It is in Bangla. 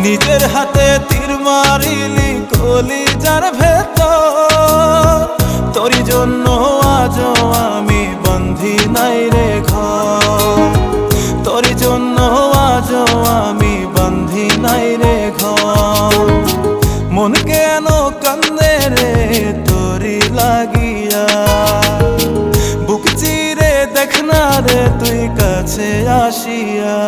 নিজের হাতে তীর মারিলি কলিজার ভেতর, তোরই জন্য আজও আমি বন্ধি নাই রে ঘর, তোরই জন্য আজও আমি বন্ধি নাই রে ঘর। মন কেন কান্দে রে তোরি লাগিয়া, বুক চিরে দেখ না রে তুই কাছে আসিয়া।